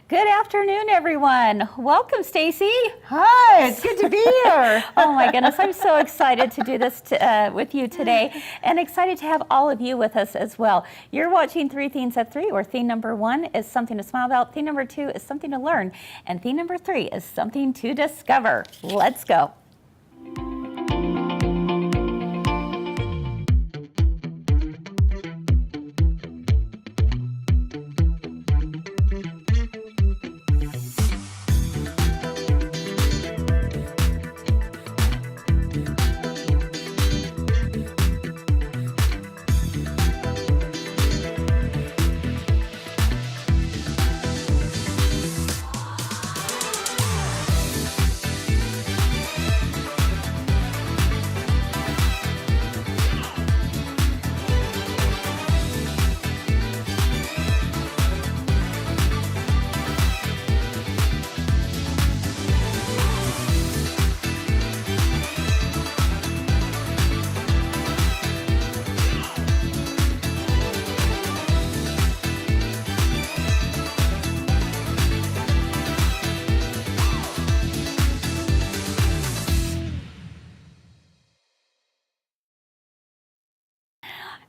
Good afternoon, everyone. Welcome, Stacey. Hi, it's good to be here. Oh my goodness, I'm so excited to do this with you today, and excited to have all of you with us as well. You're watching Three Themes at Three, where theme number 1 is something to smile about, theme number 2 is something to learn, and theme number 3 is something to discover. Let's go.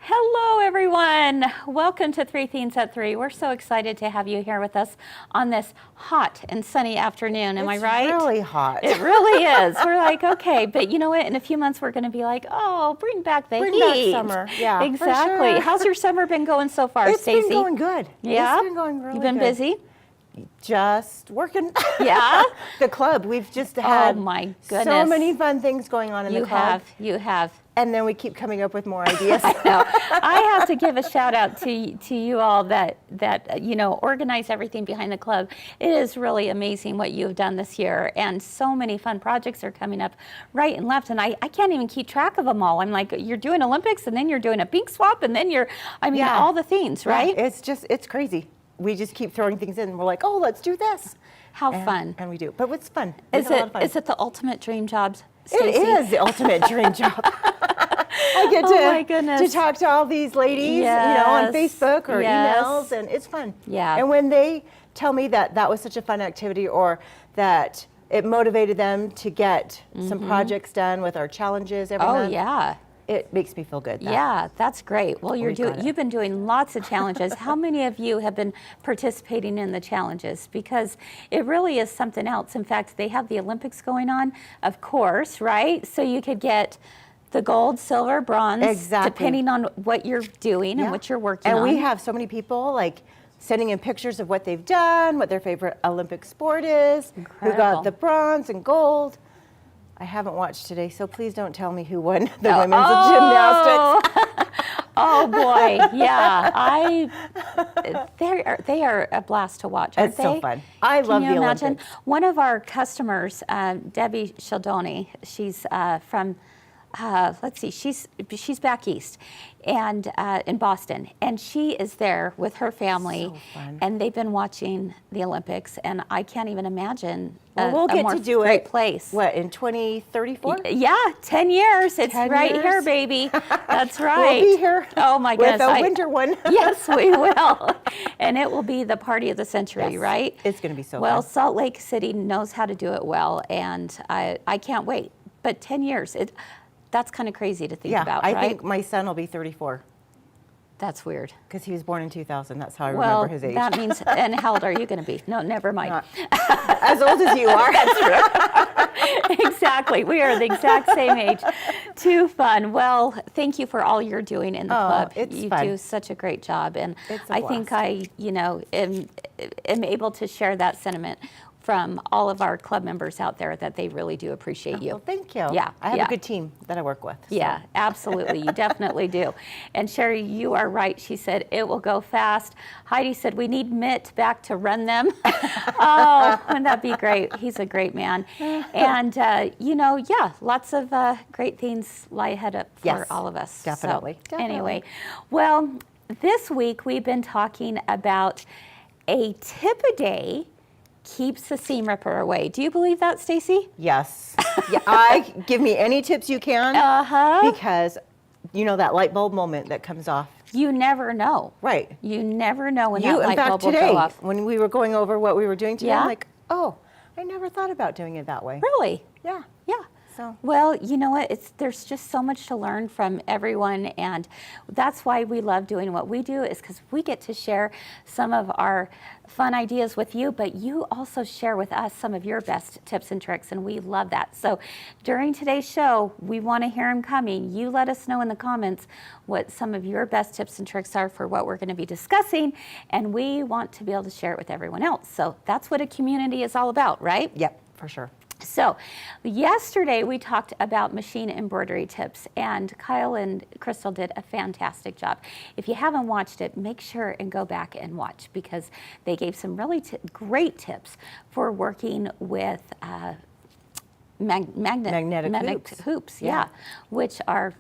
Hello, everyone. Welcome to Three Themes at Three. We're so excited to have you here with us on this hot and sunny afternoon. Am I right? It's really hot. It really is. We're like, okay, but you know what? In a few months, we're going to be like, oh, bring back the heat. Bring back summer. Yeah, exactly. for sure. How's your summer been going so far, It's Stacey? been going good. Yeah? It's been going really You've been good. busy? Just working. Yeah? The club. We've just had Oh, my goodness. so many fun things going on in the club. You have. And then we keep coming up with more ideas. No, I have to give a shout out to you all that you know, organize everything behind the club. It is really amazing what you've done this year, and so many fun projects are coming up right and left, and I can't even keep track of them all. I'm like, you're doing Olympics, and then you're doing a pink swap, and then Yeah. all the things, right? Yeah, it's crazy. We just keep throwing things in, and we're like, oh, let's do this. How fun. And we do. But it's fun. We Is have a lot of fun. it the ultimate dream job, It Stacey? is the ultimate dream job. I get Oh my goodness. to talk to all these ladies, you know, on Yes. Facebook or Yes. emails, and it's fun. Yeah. And when they tell me that that was such a fun activity, or that it motivated them to get some projects done with our challenges every Oh, month, yeah. it makes me feel good. Yeah, that's great. Well, We've got it. you've been doing lots of challenges. How many of you have been participating in the challenges? Because it really is something else. In fact, they have the Olympics going on, of course, right? So you could get the gold, silver, bronze, Exactly. depending on what you're doing and Yeah. what you're working And on. we have so many people like sending in pictures of what they've done, what their favorite Olympic sport is, who Incredible. got the bronze and gold. I haven't watched today, so please don't tell me who won the women's gymnastics. Oh boy, yeah. They are a blast to watch, aren't It's they? so fun. I love Can you the imagine? Olympics. One of our customers, Debbie Sheldoni, she's from, let's see, she's back east, and in Boston, and she is there with her family, So fun. and they've been watching the Olympics, and I can't even imagine Well, we'll a get more to do great it. place. What, in 2034? Yeah, 10 years. It's 10 right years? here, baby. That's right. We'll be here. Oh my with goodness. a winter one. Yes, we will. And it will be the party of the century, Yes. right? It's going to be so Well, fun. Salt Lake City knows how to do it well, and I can't wait. But 10 years, that's kind of crazy to think Yeah, about, I right? think my son will be 34 That's weird. because he was born in 2000. That's how I Well, remember his age. that means, and how old are you going to be? No, never mind. Not as old as you are. Exactly. We are the exact same age. Too fun. Well, thank you for all you're doing in the club. it's You fun. do such a great job, and It's a I think blast. am able to share that sentiment from all of our club members out there, that they really do appreciate you. Well, thank you. Yeah, I have yeah. a good team that I work with. so. Yeah, absolutely. You definitely do. And Sherry, you are right. She said it will go fast. Heidi said we need Mitt back to run them. Oh, wouldn't that be great? He's a great man. And, lots of great things lie ahead for Yes, all of us. definitely, So, definitely. anyway, well, this week we've been talking about a tip a day keeps the seam ripper away. Do you believe that, Stacey? Yes. Yeah, give me any tips you can. Uh-huh. Because you know that light bulb moment that comes off. You never know. Right. You never know when that In light fact, bulb will today, go off. when we were going over what we were doing today, Yeah? I'm like, oh, I never thought about doing it that way. Really? Yeah. Yeah. So. Well, you know what? There's just so much to learn from everyone, and that's why we love doing what we do, is because we get to share some of our fun ideas with you, but you also share with us some of your best tips and tricks, and we love that. So during today's show, we want to hear them coming. You let us know in the comments what some of your best tips and tricks are for what we're going to be discussing, and we want to be able to share it with everyone else. So that's what a community is all about, right? Yep, for sure. So yesterday we talked about machine embroidery tips, and Kyle and Crystal did a fantastic job. If you haven't watched it, make sure and go back and watch, because they gave some really great tips for working with magnetic hoops, yeah, which are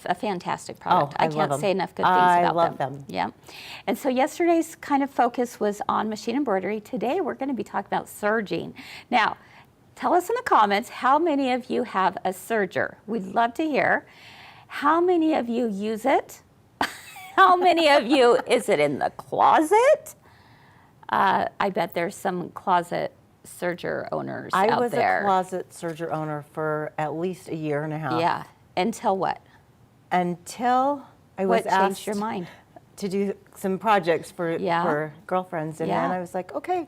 a fantastic product. Oh, I can't say enough good things about love them. Yeah. And so yesterday's kind of focus was on machine embroidery. Today we're going to be talking about serging. Now, tell us in the comments how many of you have a serger. We'd love to hear. How many of you use it? How many of you, is it in the closet? I bet there's some closet serger owners out there. I was a closet serger owner for at least a year and a half. Yeah. Until what? Until I was What asked changed your mind? to do some projects for girlfriends. And then I was like, okay,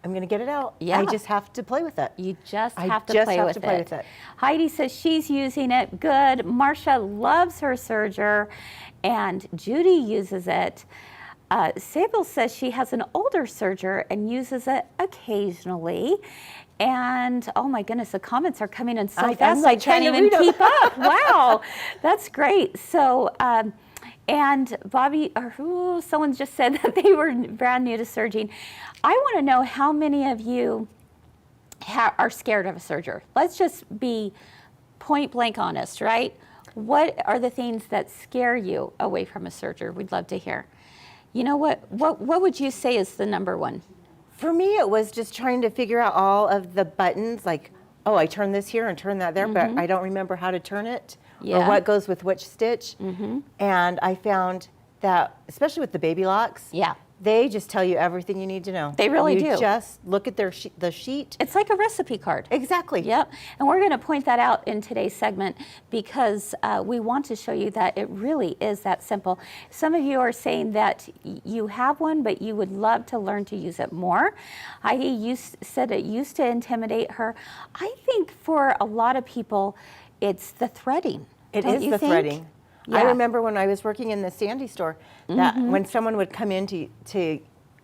I'm going to get it out. Yeah. I just have to play with it. You just have to play with it. Heidi says she's using it. Good. Marcia loves her serger, and Judy uses it. Sable says she has an older serger and uses it occasionally. And oh my goodness, the comments are coming in so fast I can't even keep up. Wow, that's great. So, and Bobby, someone just said that they were brand new to serging. I want to know how many of you are scared of a serger. Let's just be point blank honest, right? What are the things that scare you away from a serger? We'd love to hear. You know what would you say is the number one? For me, it was just trying to figure out all of the buttons, like, oh, I turn this here and turn that there, but I don't remember how to turn it or what goes with which stitch. And I found that, especially with the Babylocks, they just tell you everything you need to know. They really do. You just look at the sheet. It's like a recipe card. Exactly. Yep. And we're going to point that out in today's segment, because we want to show you that it really is that simple. Some of you are saying that you have one, but you would love to learn to use it more. Heidi said it used to intimidate her. I think for a lot of people, it's the threading. It is the threading. Yeah. I remember when I was working in the Sandy store, that when someone would come in to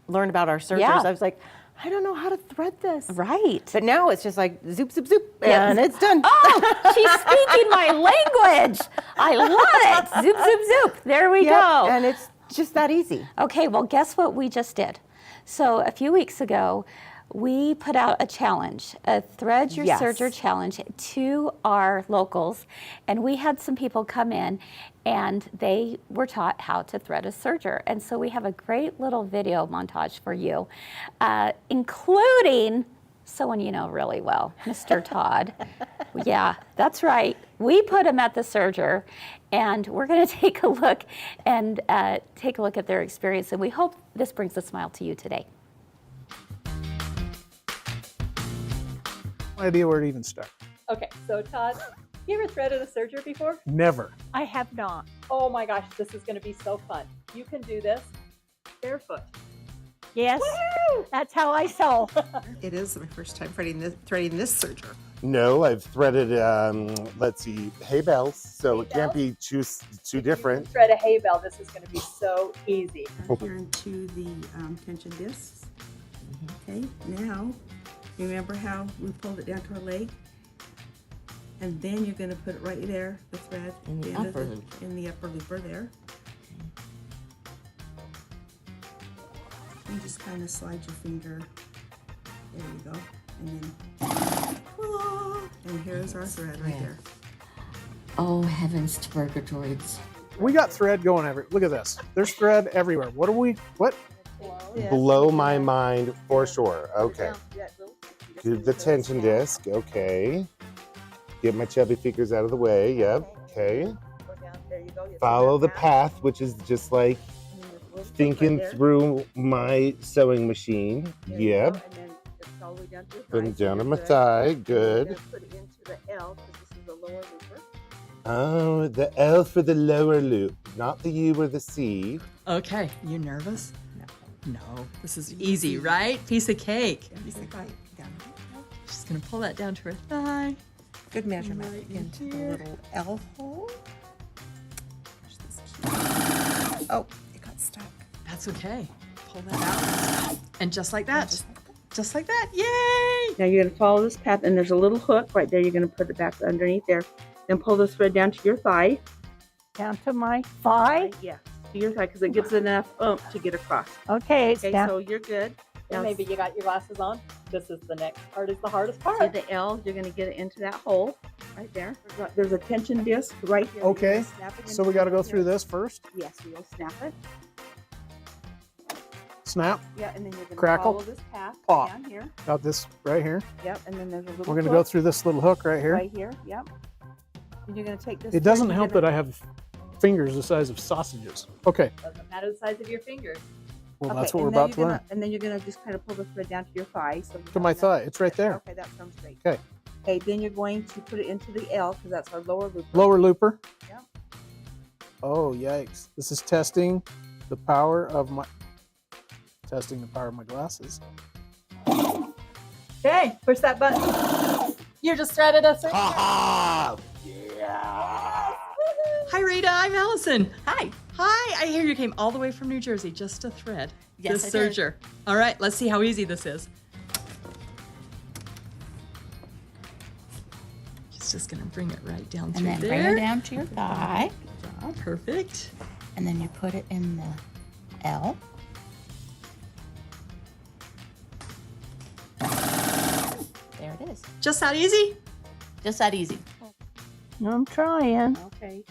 learn about our sergers, I was like, I don't know how to thread this. Right. But now it's just like zoop, zoop, zoop, and it's done. Oh, she's speaking my language. I love it. Zoop, zoop, zoop. There we go. And it's just that easy. Okay, well, guess what we just did? So a few weeks ago, we put out a challenge, a Thread Your Serger challenge to our locals, and we had some people come in and they were taught how to thread a serger. And so we have a great little video montage for you, including someone you know really well, Mr. Todd. Yeah, that's right. We put him at the serger, and we're going to take a look at their experience, and we hope this brings a smile to you today. No idea where to even start. Okay, so Todd, you ever threaded a serger before? Never. I have not. Oh my gosh, this is going to be so fun. You can do this barefoot. Yes, Woo! that's how I sew. It is my first time threading this serger. No, I've threaded, let's see, hay bales, so it can't be too different. Thread a hay bale. This is going to be so easy. Here into the tension discs. Okay, now remember how we pulled it down to our leg? And then you're going to put it right there, the thread, in the upper looper there. You just kind of slide your finger. There you go. And then, voila! And here's our thread right there. Oh, heavens to purgatories. We got thread going everywhere. Look at this. There's thread everywhere. What? Blow my mind for sure. Okay. Do the tension disc. Okay. Get my chubby fingers out of the way. Yep. Okay. There you go. You see Follow that the path, which is just like And then there's a little thinking right there. through my sewing machine. There you Yep. go, and then it's all the way down to your Then thigh, so down to you're my good. thigh. And then you're Good. gonna put it into the L because this is the lower looper. Oh, the L for the lower loop, not the U or the C. Okay, you nervous? No. No, this is easy, right? Piece of cake. Piece of thigh down. She's gonna pull that down to her thigh. Good measurement Right into the here. little L hole. There's this key. Oh, it got stuck. That's okay. Pull that out. And just like that. Just like that. Just like that. Yay! Now you're going to follow this path, and there's a little hook right there. You're going to put it back underneath there. Then pull the thread down to your thigh. Down to my thigh. Yeah, to your thigh, because it gives enough oomph to get across. Okay, it's Okay, down. so you're good. And Now, maybe you got your glasses on. This is the next part is the hardest see part. the L, you're going to get it into that hole right there. There's a tension disc right here. Okay, so we got to go through this first. Yes, we will snap it. Snap. Yeah, and then you're going to Crackle. follow this path Pop. down here. Got this right here. Yep, and then there's a little We're going to go hook through this little hook right here. right here. Yep. And you're going to take this. It doesn't help that I have fingers the size of sausages. Okay, Doesn't matter the size of your fingers. well, that's what we're about to learn. And then you're gonna just kind of pull the thread down to your thigh. So you To have my enough- thigh. It's right there. Okay, that sounds great. Okay. Okay, then you're going to put it into the L because that's our lower loop. Lower looper. Yeah. Oh, yikes. This is testing the power of my glasses. Okay, push that button. You just threaded us in. Ha Hi, Rita. I'm Allison. Hi. Hi. I hear you came all the way from New Jersey just to thread Yes, this I did. serger. All right, let's see how easy this is. She's just gonna bring it right down And through then bring there. it down to your thigh. Oh, perfect. And then you put it in the L. There it is. Just that easy? Just that easy. I'm trying. Okay.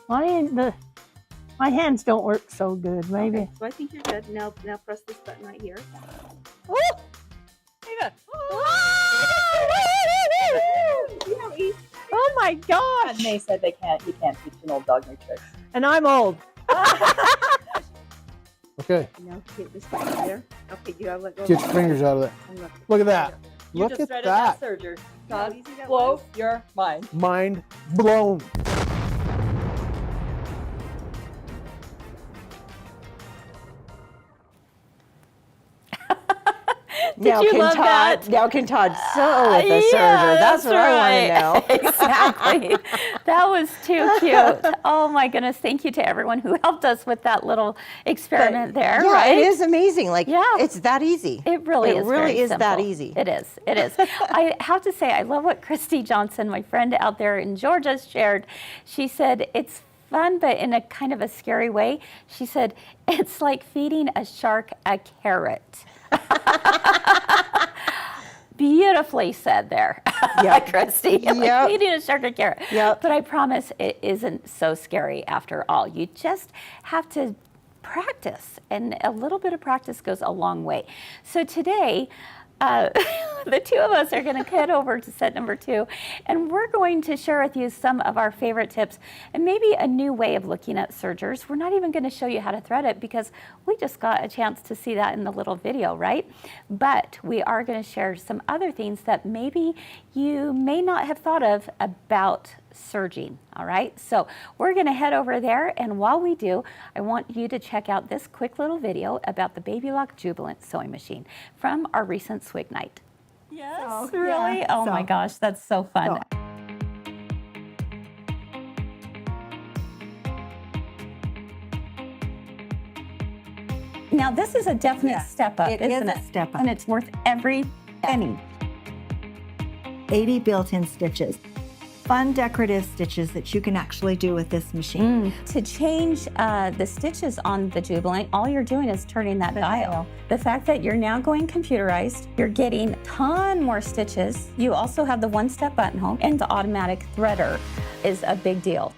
My hands don't work so good. Maybe. Okay, so I think you're good. Now press this button right here. Woo! Eva. See how easy? Oh my And gosh! they said you can't teach an old dog new tricks. And I'm old. Okay, Now get this right there. Okay, you gotta let go. get your fingers out of there. And look. Look at that. You Look just at threaded that. Serger. See how God, easy that blow was? your mind. Mind blown. Did you love that? Now can Todd sew with a serger? That's what I want to know. Exactly. That was too cute. Oh my goodness. Thank you to everyone who helped us with that little experiment there, Yeah, right? it is amazing. Like, Yeah. it's that easy. It really is. really very is that simple. easy. It is. It is. I have to say, I love what Christy Johnson, my friend out there in Georgia, shared. She said, it's fun, but in a kind of a scary way. She said, it's like feeding a shark a carrot. Beautifully said there, Christy. Like Yep. feeding a shark a carrot. Yep. But I promise it isn't so scary after all. You just have to practice, and a little bit of practice goes a long way. So today, the two of us are going to head over to set number 2, and we're going to share with you some of our favorite tips and maybe a new way of looking at sergers. We're not even going to show you how to thread it because we just got a chance to see that in the little video, right? But we are going to share some other things that maybe you may not have thought of about serging, all right? So we're going to head over there, and while we do, I want you to check out this quick little video about the Babylock Jubilant sewing machine from our recent Swig night. Yes, really? Oh my gosh, that's so fun. Now this is a definite step up, It is isn't a it? step up. And it's worth every penny. 80 built-in stitches. Fun decorative stitches that you can actually do with this machine. To change the stitches on the Jubilant, all you're doing is turning that dial. The fact that you're now going computerized, you're getting a ton more stitches. You also have the one-step buttonhole, and the automatic threader is a big deal.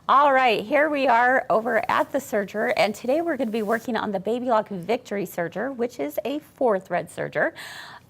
All right, here we are over at the Serger, and today we're going to be working on the Babylock Victory Serger, which is a 4-thread serger.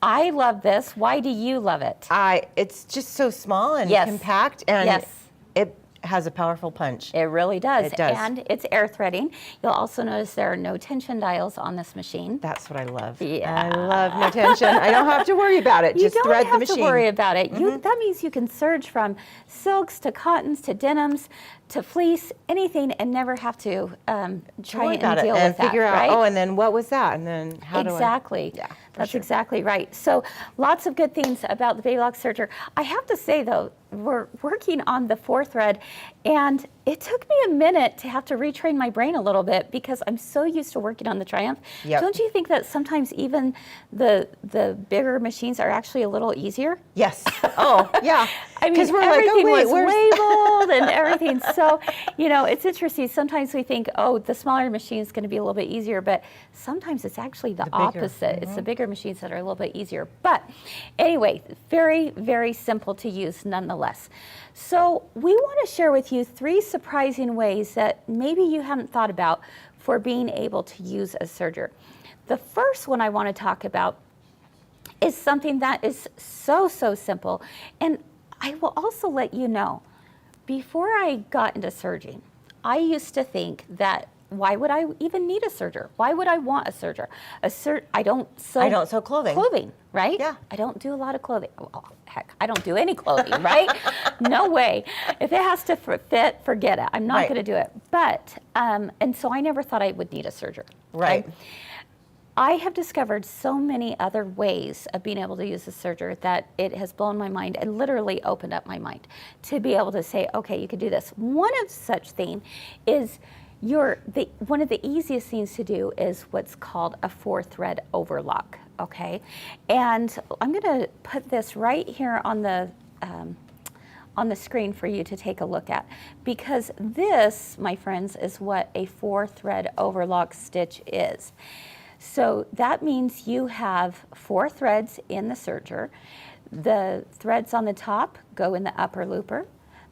I love this. Why do you love it? It's just so small and Yes. compact, and Yes. it has a powerful punch. It really does. It does. And it's air threading. You'll also notice there are no tension dials on this machine. That's what I love. Yeah. I love no tension. I don't have to worry about it. You Just don't thread have the machine. to worry about it. That means you can serge from silks to cottons to denims to fleece, anything, and never have to try Worry and about deal it and with that, figure out, right? oh, and then what was that? And then how do I? Exactly. Yeah, for That's sure. exactly right. So lots of good things about the Babylock Serger. I have to say though, we're working on the 4-thread, and it took me a minute to have to retrain my brain a little bit because I'm so used to working on the Triumph. Yep. Don't you think that sometimes even the bigger machines are actually a little easier? Yes. Oh, yeah. I mean, 'Cause we're like, everything oh, wait, was where's- labeled and everything. So, it's interesting. Sometimes we think, oh, the smaller machine is going to be a little bit easier, but sometimes it's actually the bigger. opposite. It's the bigger machines that are a little bit easier. But anyway, very, very simple to use nonetheless. So we want to share with you 3 surprising ways that maybe you hadn't thought about for being able to use a serger. The first one I want to talk about is something that is so simple. And I will also let you know, before I got into serging, I used to think that why would I even need a serger? Why would I want a serger? I don't sew clothing. Clothing, right? Yeah. I don't do a lot of clothing. Well, heck, I don't do any clothing, right? No way. If it has to fit, forget it. I'm not Right. going to do it. But, and so I never thought I would need a serger. Right. Okay? I have discovered so many other ways of being able to use the serger that it has blown my mind and literally opened up my mind to be able to say, okay, you could do this. One of such thing is one of the easiest things to do is what's called a 4-thread overlock, okay? And I'm gonna put this right here on the screen for you to take a look at, because this, my friends, is what a 4-thread overlock stitch is. So that means you have 4 threads in the serger. The threads on the top go in the upper looper.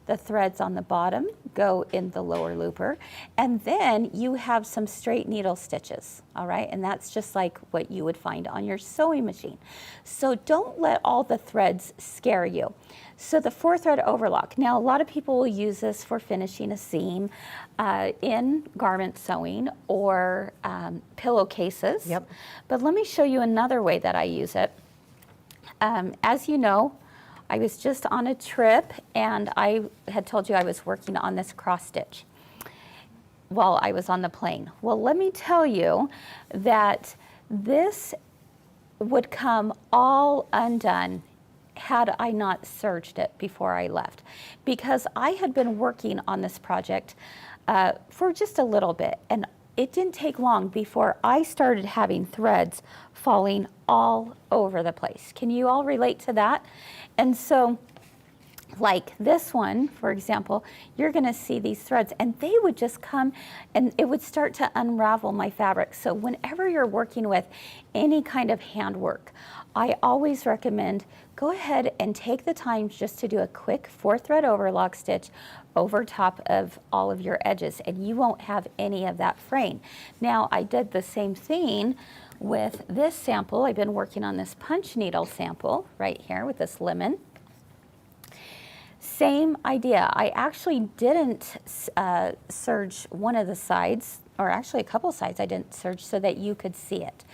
The threads on the bottom go in the lower looper. And then you have some straight needle stitches, all right? And that's just like what you would find on your sewing machine. So don't let all the threads scare you. So the 4-thread overlock. Now, a lot of people will use this for finishing a seam in garment sewing or pillowcases. Yep. But let me show you another way that I use it. As you know, I was just on a trip, and I had told you I was working on this cross stitch while I was on the plane. Well, let me tell you that this would come all undone had I not serged it before I left, because I had been working on this project for just a little bit, and it didn't take long before I started having threads falling all over the place. Can you all relate to that? And so, like this one, for example, you're gonna see these threads, and they would just come and it would start to unravel my fabric. So whenever you're working with any kind of handwork, I always recommend go ahead and take the time just to do a quick 4-thread overlock stitch over top of all of your edges, and you won't have any of that fraying. Now, I did the same thing with this sample. I've been working on this punch needle sample right here with this lemon. Same idea. I actually didn't serge one of the sides, or actually a couple sides I didn't serge so that you could see it.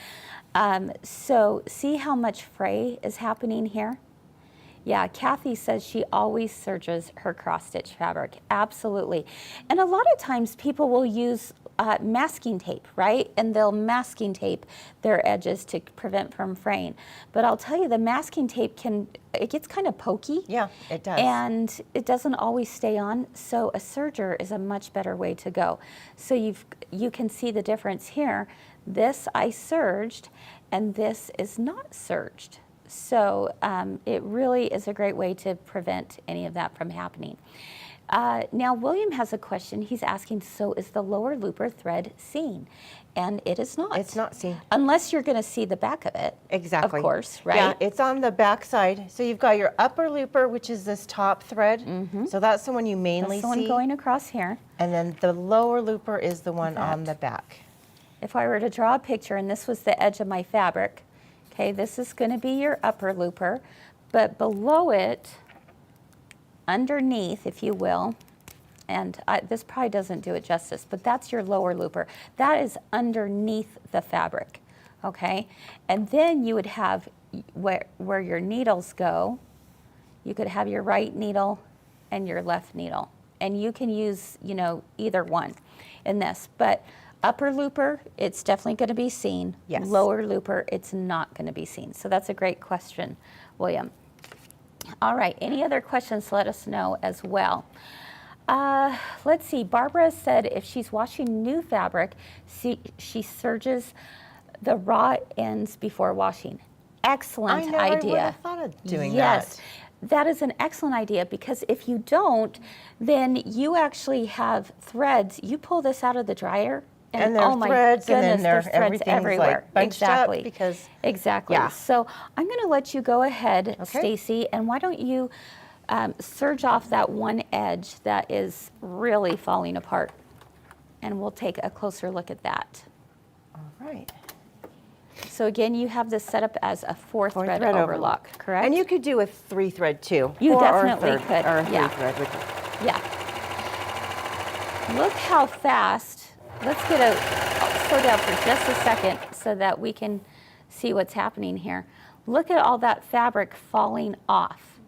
So see how much fray is happening here? Yeah, Kathy says she always serges her cross-stitch fabric. Absolutely. And a lot of times people will use masking tape, right? And they'll masking tape their edges to prevent from fraying. But I'll tell you, the masking tape it gets kind of pokey. Yeah, it does. And it doesn't always stay on. So a serger is a much better way to go. So you can see the difference here. This I serged, and this is not serged. So it really is a great way to prevent any of that from happening. Now William has a question. He's asking, so is the lower looper thread seen? And it is not. It's not seen. Unless you're going to see the back of it. Exactly. Of course, right? Yeah, it's on the back side. So you've got your upper looper, which is this top thread. So that's the one you mainly That's the see. one going across here. And then the lower looper is the one on the back. If I were to draw a picture, and this was the edge of my fabric, okay, this is going to be your upper looper, but below it, underneath, if you will, and this probably doesn't do it justice, but that's your lower looper. That is underneath the fabric, okay? And then you would have where your needles go, you could have your right needle and your left needle. And you can use, you know, either one in this. But upper looper, it's definitely going to be seen. Yes. Lower looper, it's not going to be seen. So that's a great question, William. All right, any other questions, let us know as well. Let's see, Barbara said if she's washing new fabric, she serges the raw ends before washing. Excellent idea. I would have thought of doing yes, that. that is an excellent idea, because if you don't, then you actually have threads. You pull this out of the dryer, And there oh are my threads, goodness, and then there's threads everything's everywhere. like bunched Exactly. up because Exactly. Yeah. So I'm going to let you go ahead, Okay. Stacy, and why don't you serge off that one edge that is really falling apart, and we'll take a closer look at that. All right. So again, you have this set up as a four thread thread overlock, correct? And you could do a 3-thread too. You 4 definitely or a third, could, Or a yeah. 3-thread. Yeah. Look how fast. Let's slow down for just a second so that we can see what's happening here. Look at all that fabric falling off.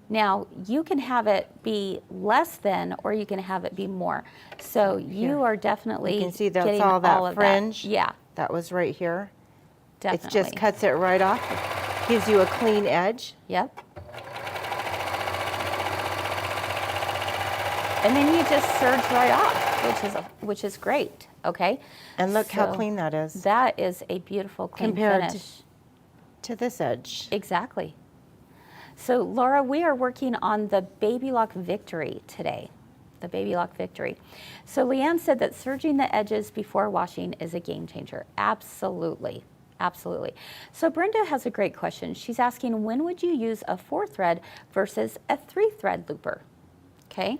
Now, you can have it be less than, or you can have it be more. So you are definitely You can see that's getting all that of fringe. That. Yeah, That was right here. definitely. It just cuts it right off. Gives you a clean edge. Yep. And then you just serge right off, which is great. Okay. And look how So clean that is That is a beautiful clean compared finish. to this edge. Exactly. So Laura, we are working on the Babylock Victory today. The Babylock Victory. So Leanne said that serging the edges before washing is a game changer. Absolutely. Absolutely. So Brenda has a great question. She's asking, when would you use a 4-thread versus a 3-thread looper? Okay.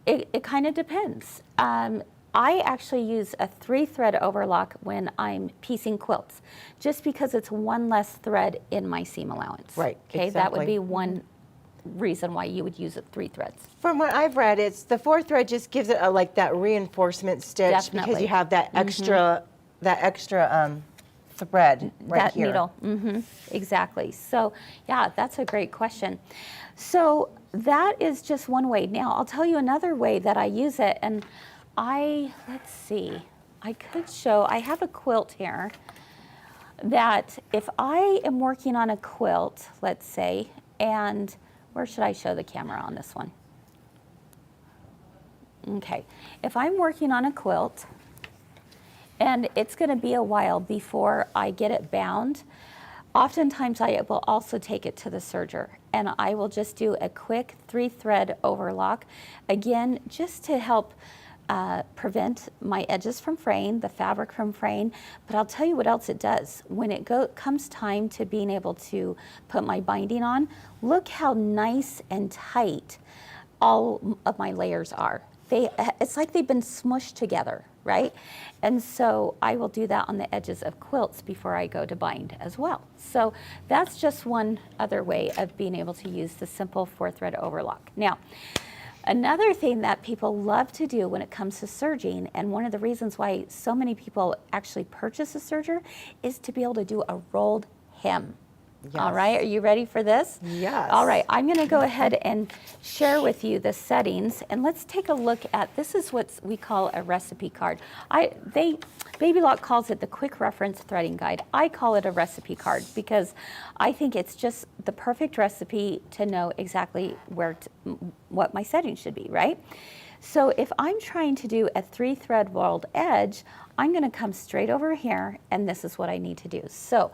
It kind of depends. I actually use a 3-thread overlock when I'm piecing quilts, just because it's one less thread in my seam allowance. Right, Okay, that would exactly. be one reason why you would use it 3 threads. From what I've read, it's the 4-thread just gives it like that reinforcement stitch because Definitely. you have that extra thread right that here. needle. Exactly. So yeah, that's a great question. So that is just one way. Now I'll tell you another way that I use it, and let's see, I could show, I have a quilt here that if I am working on a quilt, let's say, and where should I show the camera on this one? Okay, if I'm working on a quilt and it's going to be a while before I get it bound, oftentimes I will also take it to the serger, and I will just do a quick 3-thread overlock, again, just to help prevent my edges from fraying, the fabric from fraying. But I'll tell you what else it does. When it comes time to being able to put my binding on, look how nice and tight all of my layers are. It's like they've been smushed together, right? And so I will do that on the edges of quilts before I go to bind as well. So that's just one other way of being able to use the simple 4-thread overlock. Now, another thing that people love to do when it comes to serging, and one of the reasons why so many people actually purchase a serger, is to be able to do a rolled hem. All right, are you ready for this? Yes. All right, I'm going to go ahead and share with you the settings, and let's take a look at, this is what we call a recipe card. Babylock calls it the quick reference threading guide. I call it a recipe card because I think it's just the perfect recipe to know exactly what my settings should be, right? So if I'm trying to do a 3-thread rolled edge, I'm going to come straight over here, and this is what I need to do. So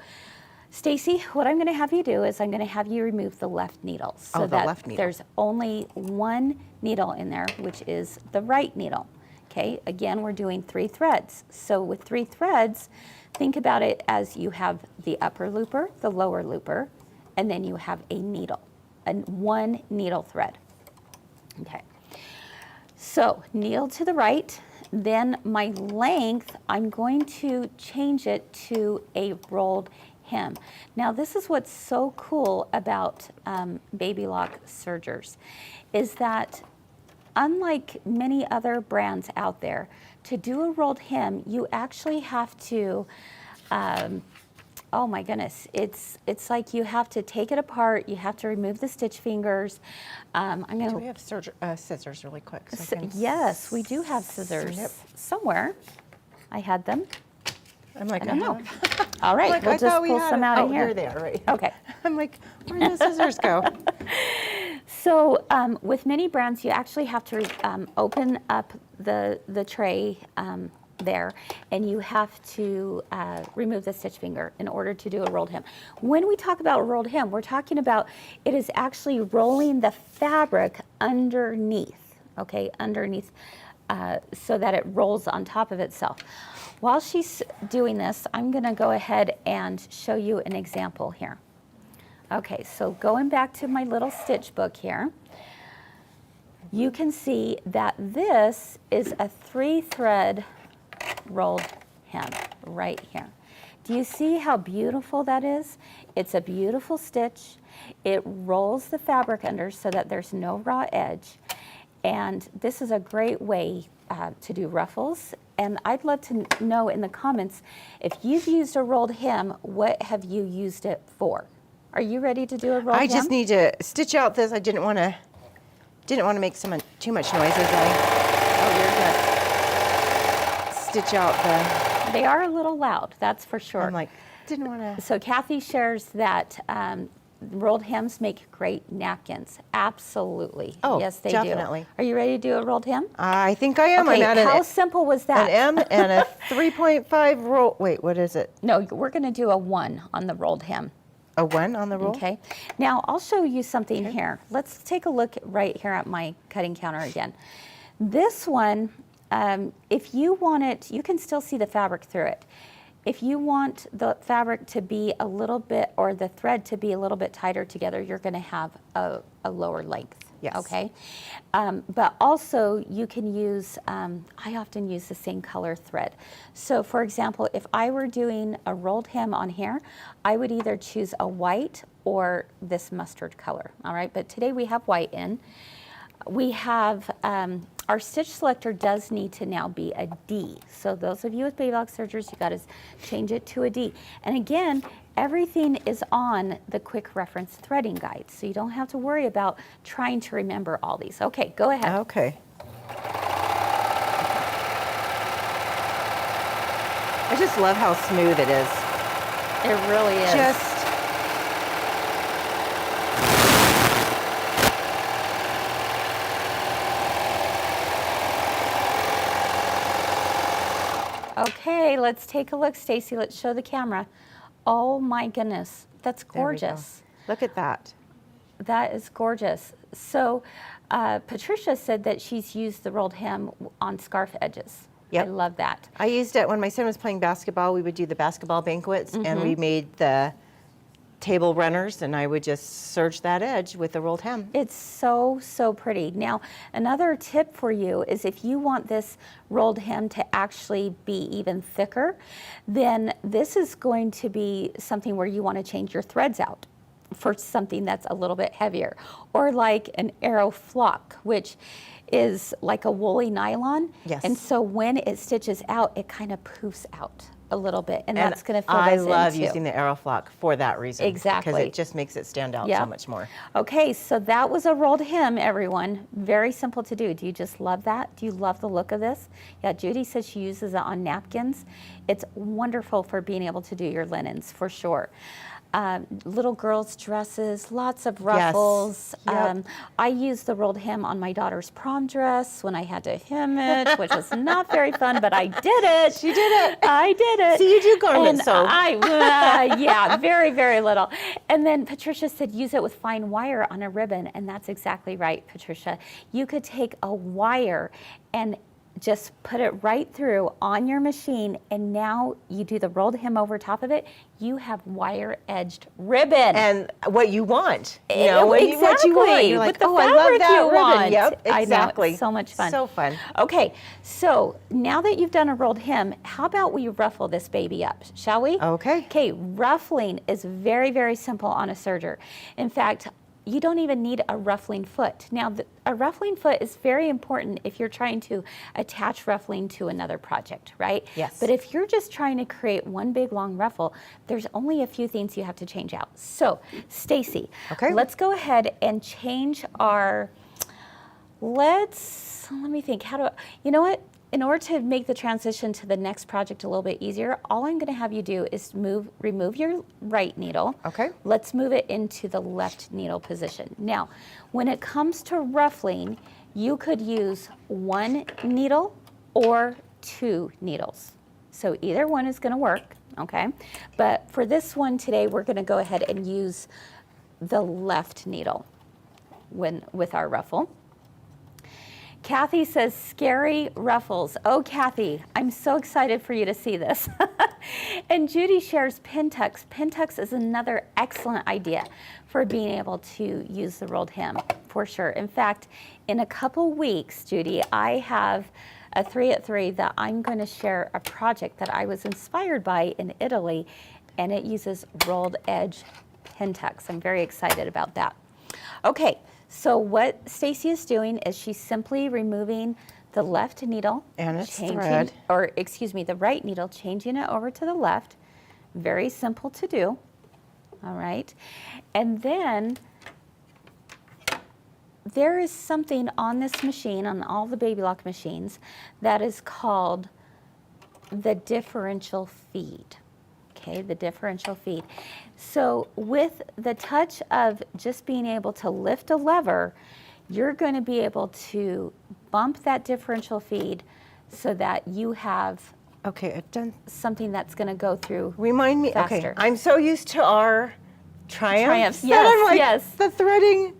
Stacey, what I'm going to have you do is I'm going to have you remove the left needle so the that left needle. there's only one needle in there, which is the right needle. Okay, again, we're doing 3 threads. So with 3 threads, think about it as you have the upper looper, the lower looper, and then you have a needle, and 1 needle thread. Okay, so needle to the right, then my length, I'm going to change it to a rolled hem. Now this is what's so cool about Babylock sergers, is that unlike many other brands out there, to do a rolled hem, you actually have to, oh my goodness, it's like you have to take it apart, you have to remove the stitch fingers. Do we have scissors really quick? So I can yes, we do have scissors snip. somewhere. I had them. I'm like, I don't know. have- All right, Like, we'll I just thought we pull had some it. out of Oh, here. they're there, right? Okay. I'm like, where did the scissors go? So with many brands, you actually have to open up the tray there, and you have to remove the stitch finger in order to do a rolled hem. When we talk about rolled hem, we're talking about it is actually rolling the fabric underneath, okay, underneath, so that it rolls on top of itself. While she's doing this, I'm going to go ahead and show you an example here. Okay, so going back to my little stitch book here, you can see that this is a 3-thread rolled hem right here. Do you see how beautiful that is? It's a beautiful stitch. It rolls the fabric under so that there's no raw edge. And this is a great way to do ruffles. And I'd love to know in the comments, if you've used a rolled hem, what have you used it for? Are you ready to do a rolled hem? I just need to stitch out this. I didn't want to make too much noise as I stitch out the. They are a little loud, that's for sure. I'm like, didn't want to. So Kathy shares that rolled hems make great napkins. Absolutely. Oh, yes, they definitely. do. Are you ready to do a rolled hem? I think I am. Okay, I'm at how simple was that? an M and a 3.5 roll. Wait, what is it? No, we're going to do a 1 on the rolled hem. A 1 on the roll? Okay. Now, I'll show you something here. Let's take a look right here at my cutting counter again. This one, if you want it, you can still see the fabric through it. If you want the fabric to be a little bit, or the thread to be a little bit tighter together, you're going to have a lower length. Yes. Okay. But also you can use, I often use the same color thread. So for example, if I were doing a rolled hem on here, I would either choose a white or this mustard color. All right. But today we have white in. We have, our stitch selector does need to now be a D. So those of you with Babylock sergers, you got to change it to a D. And again, everything is on the quick reference threading guide. So you don't have to worry about trying to remember all these. Okay, go ahead. Okay. I just love how smooth it is. It really is. Just. Okay, let's take a look, Stacey. Let's show the camera. Oh my goodness, that's There we go. gorgeous. Look at that. That is gorgeous. So Patricia said that she's used the rolled hem on scarf edges. Yep. I love that. I used it when my son was playing basketball. We would do the basketball banquets, and Mm-hmm. we made the table runners, and I would just serge that edge with the rolled hem. It's so, so pretty. Now, another tip for you is if you want this rolled hem to actually be even thicker, then this is going to be something where you want to change your threads out for something that's a little bit heavier, or like an arrow flock, which is like a woolly nylon. Yes. And so when it stitches out, it kind of poofs out a little bit, and that's going to fill I those love in too. using the arrow flock for that reason. Exactly. Because it just makes it stand out Yeah. so much more. Okay, so that was a rolled hem, everyone. Very simple to do. Do you just love that? Do you love the look of this? Yeah, Judy says she uses it on napkins. It's wonderful for being able to do your linens, for sure. Little girls' dresses, lots of ruffles. Yep. I used the rolled hem on my daughter's prom dress when I had to hem it, which was not very fun, but I did it. She did it. I did it. See, you do garment And sew. yeah, very, very little. And then Patricia said use it with fine wire on a ribbon, and that's exactly right, Patricia. You could take a wire and just put it right through on your machine, and now you do the rolled hem over top of it. You have wire-edged ribbon. And what you want, you know, what you want. Exactly. You're like, With the oh, I love fabric that you ribbon. want. Yep, I know, exactly. it's so much fun. So fun. Okay, so now that you've done a rolled hem, how about we ruffle this baby up, shall we? Okay. Okay, ruffling is very, very simple on a serger. In fact, you don't even need a ruffling foot. Now, a ruffling foot is very important if you're trying to attach ruffling to another project, right? Yes. But if you're just trying to create one big long ruffle, there's only a few things you have to change out. So, Stacey, Okay. let's go ahead and change our, let me think, you know what? In order to make the transition to the next project a little bit easier, all I'm going to have you do is remove your right needle. Okay. Let's move it into the left needle position. Now, when it comes to ruffling, you could use one needle or two needles. So either one is going to work, okay? But for this one today, we're going to go ahead and use the left needle with our ruffle. Kathy says, scary ruffles. Oh, Kathy, I'm so excited for you to see this. And Judy shares pin tucks. Pin tucks is another excellent idea for being able to use the rolled hem, for sure. In fact, in a couple weeks, Judy, I have a 3 at 3 that I'm going to share a project that I was inspired by in Italy, and it uses rolled edge pin tucks. I'm very excited about that. Okay. So what Stacey is doing is she's simply removing the left needle And its thread. or excuse me, the right needle, changing it over to the left. Very simple to do. All right. And then there is something on this machine, on all the Babylock machines, that is called the differential feed. Okay, the differential feed. So with the touch of just being able to lift a lever, you're going to be able to bump that differential feed so that you have Okay, I've done. something that's going to go through Remind me. Okay, faster. I'm so used to our triumphs. that Yes, I'm like, yes. the threading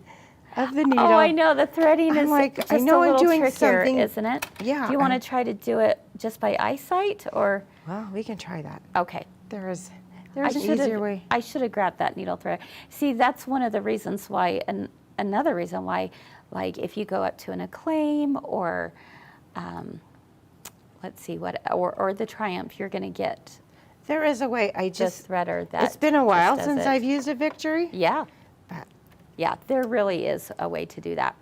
of the needle. Oh, I know, the threading I'm is like, just I know a I'm little doing trickier, something- isn't it? Yeah, Do you want to I'm- try to do it just by eyesight or? Well, we can try that. Okay. There's I an easier way. I should have grabbed that needle thread. See, that's one of the reasons why, and another reason why, like if you go up to an Acclaim or, let's see what, or the Triumph, you're going to get There is a way. I this just. threader that. It's been a while just does since it. I've used a Victory. Yeah, But yeah, there really is a way to do that.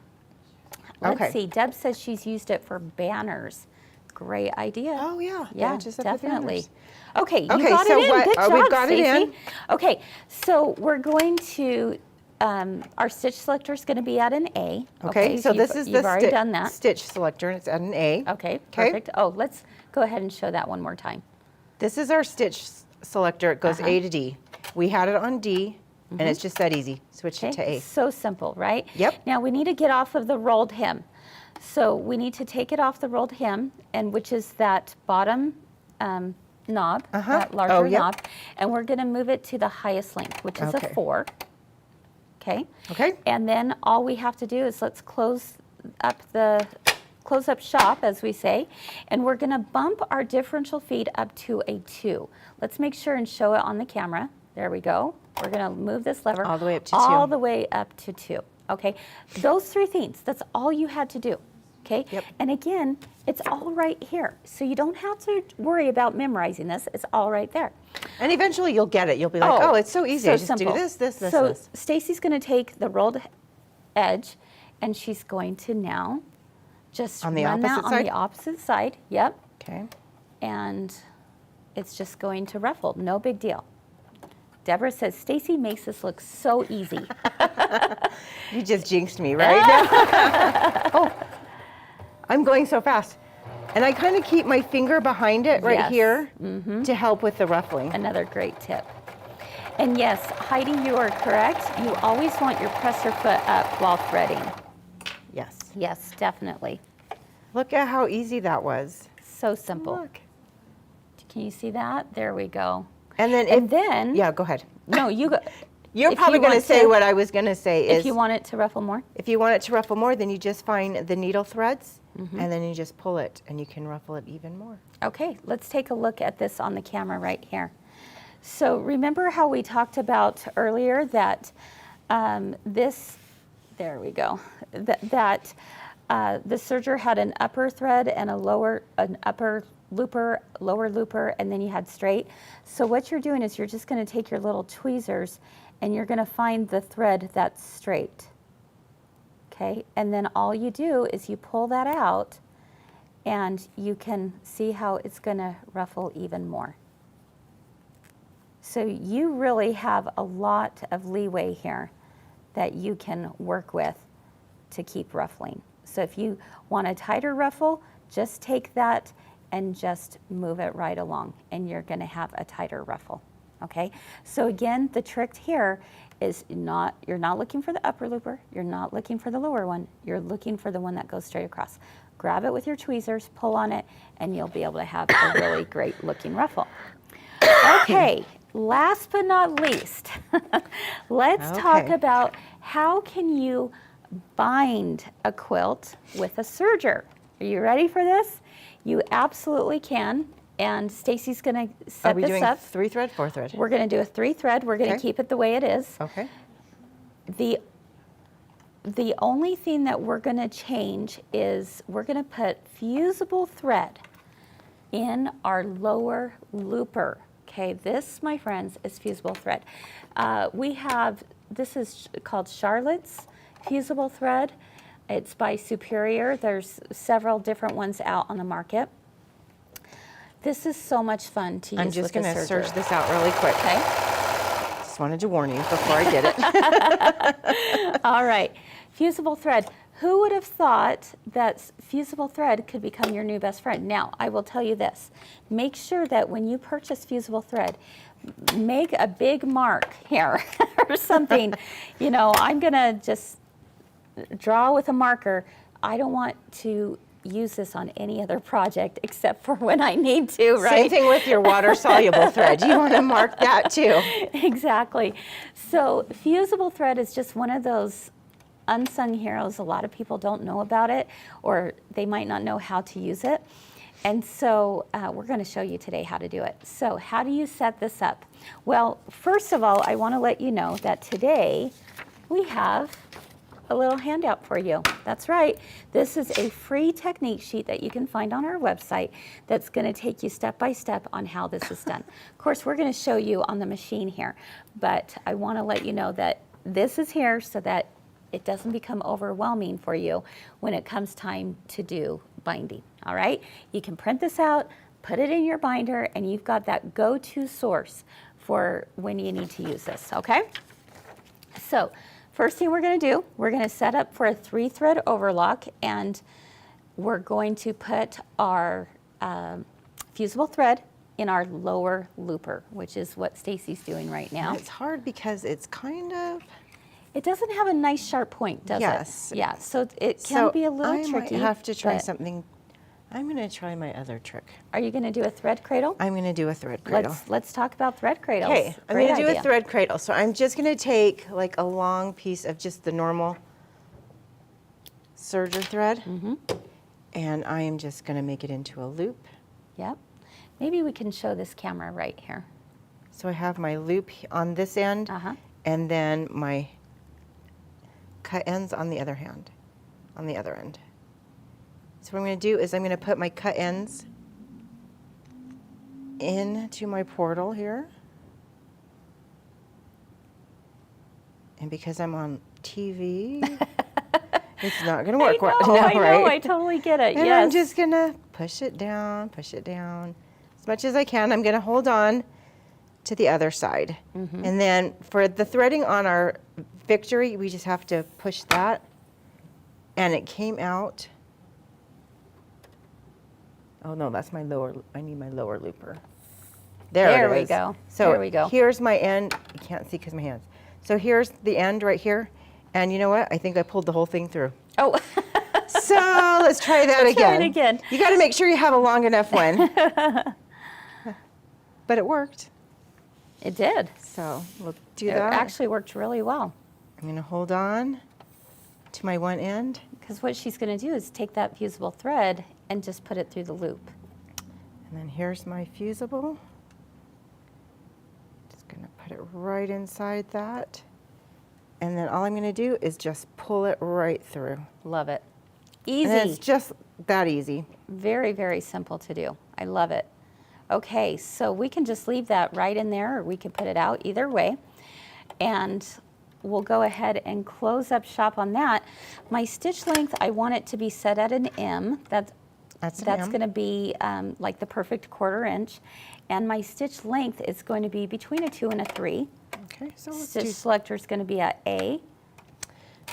Let's Okay. see. Deb says she's used it for banners. Great idea. oh yeah, Yeah, images of the definitely. banners. Okay, you Okay, got so it in. what- Good oh, job, we've got it Stacey. in. Okay, so we're going to, our stitch selector is going to be at an A. Okay, so this is the You've already done that. stitch selector, and it's at an A. Okay, Okay. perfect. Oh, let's go ahead and show that one more time. This is our stitch selector. It goes Uh-huh. A to D. We had it on D, and it's just that easy. Switch it to Okay, A. so simple, right? Yep. Now we need to get off of the rolled hem. So we need to take it off the rolled hem, and which is that bottom knob, that larger Oh, yep. knob, and we're going to move it to the highest length, which is Okay. a 4. Okay. Okay. And then all we have to do is let's close up shop, as we say, and we're going to bump our differential feed up to a 2. Let's make sure and show it on the camera. There we go. We're going to move this lever All the way up to 2. all the way up to 2. Okay, those 3 things, that's all you had to do. Okay, Yep. and again, it's all right here. So you don't have to worry about memorizing this. It's all right there. And eventually you'll get it. You'll be like, oh, it's so easy. I just do this, this, this, So this. Stacey's going to take the rolled edge, and she's going to now just On the run that opposite on side? the opposite side. Yep, Okay. and it's just going to ruffle. No big deal. Deborah says, Stacey makes this look so easy. You just jinxed me, right? Oh, I'm going so fast. And I kind of keep my finger behind it right Yes. here to help with the ruffling. Another great tip. And yes, Heidi, you are correct. You always want your presser foot up while threading. Yes. Yes, definitely. Look at how easy that was. So simple. Look. Can you see that? There we go. And then, Yeah, go ahead. No, you go. You're If probably you going to want say to- what I was going to say is If you want it to ruffle more. if you want it to ruffle more, then you just find the needle threads and then you just pull it and you can ruffle it even more. Okay, let's take a look at this on the camera right here. So remember how we talked about earlier that there we go, that the serger had an upper thread and an upper looper, lower looper, and then you had straight. So what you're doing is you're just going to take your little tweezers and you're going to find the thread that's straight. Okay, and then all you do is you pull that out and you can see how it's going to ruffle even more. So you really have a lot of leeway here that you can work with to keep ruffling. So if you want a tighter ruffle, just take that and just move it right along and you're going to have a tighter ruffle. Okay, so again, the trick here is you're not looking for the upper looper, you're not looking for the lower one, you're looking for the one that goes straight across. Grab it with your tweezers, pull on it, and you'll be able to have a really great looking ruffle. Okay, last but not least, let's talk about how can you bind a quilt with a serger. Are you ready for this? You absolutely can. And Stacey's going to set Are we this doing up. 3 thread, 4 thread? We're going to do a 3 thread. We're going to keep it the way it is. Okay. The only thing that we're going to change is we're going to put fusible thread in our lower looper. Okay, this, my friends, is fusible thread. This is called Charlotte's fusible thread. It's by Superior. There's several different ones out on the market. This is so much fun to use. I'm just going to serger. serge this out really quick. Okay. Just wanted to warn you before I did it. All right, fusible thread. Who would have thought that fusible thread could become your new best friend? Now, I will tell you this. Make sure that when you purchase fusible thread, make a big mark here or something. You know, I'm going to just draw with a marker. I don't want to use this on any other project except for when I need to, right? Same thing with your water-soluble thread. You want to mark that too. Exactly. So fusible thread is just one of those unsung heroes. A lot of people don't know about it, or they might not know how to use it. And so we're going to show you today how to do it. So how do you set this up? Well, first of all, I want to let you know that today we have a little handout for you. That's right. This is a free technique sheet that you can find on our website that's going to take you step by step on how this is done. Of course, we're going to show you on the machine here, but I want to let you know that this is here so that it doesn't become overwhelming for you when it comes time to do binding. All right? You can print this out, put it in your binder, and you've got that go-to source for when you need to use this, okay? So, first thing we're going to do, we're going to set up for a 3-thread overlock, and we're going to put our fusible thread in our lower looper, which is what Stacey's doing right now. It's hard because it's kind of... It doesn't have a nice sharp point, does Yes. it? Yeah, so it can be a little tricky. I might have to try but something. I'm going to try my other trick. Are you going to do a thread cradle? I'm going to do a thread cradle. Let's talk about thread cradles. Okay, I'm Great going to do idea. a thread cradle. So I'm just going to take like a long piece of just the normal serger thread, and I am just going to make it into a loop. Yep. Maybe we can show this camera right here. So I have my loop on this end, and then my cut ends on the other end. So what I'm going to do is I'm going to put my cut ends into my portal here. And because I'm on TV, it's not going to work well. I know, I totally get it. And yes. I'm just going to push it down as much as I can. I'm going to hold on to the other side. And then for the threading on our Victory, we just have to push that, and it came out Oh no, that's my lower, I need my lower looper. There it we is. go. So there we go. here's my end. You can't see because my hands. So here's the end right here. And you know what? I think I pulled the whole thing through. Oh, So let's try that Let's try again. it again. You got to make sure you have a long enough one. But it worked. it did. So we'll do It that. actually worked really well. I'm going to hold on to my one end. Because what she's going to do is take that fusible thread and just put it through the loop. And then here's my fusible. Just going to put it right inside that. And then all I'm going to do is just pull it right through. Love it. And Easy. it's just that easy. Very, very simple to do. I love it. Okay, so we can just leave that right in there, or we can put it out either way. And we'll go ahead and close up shop on that. My stitch length, I want it to be set at an M. That's an M. going to be like the perfect 1/4 inch. And my stitch length is going to be between a 2 and a 3. Okay, so let's Stitch do selector is going to be at A.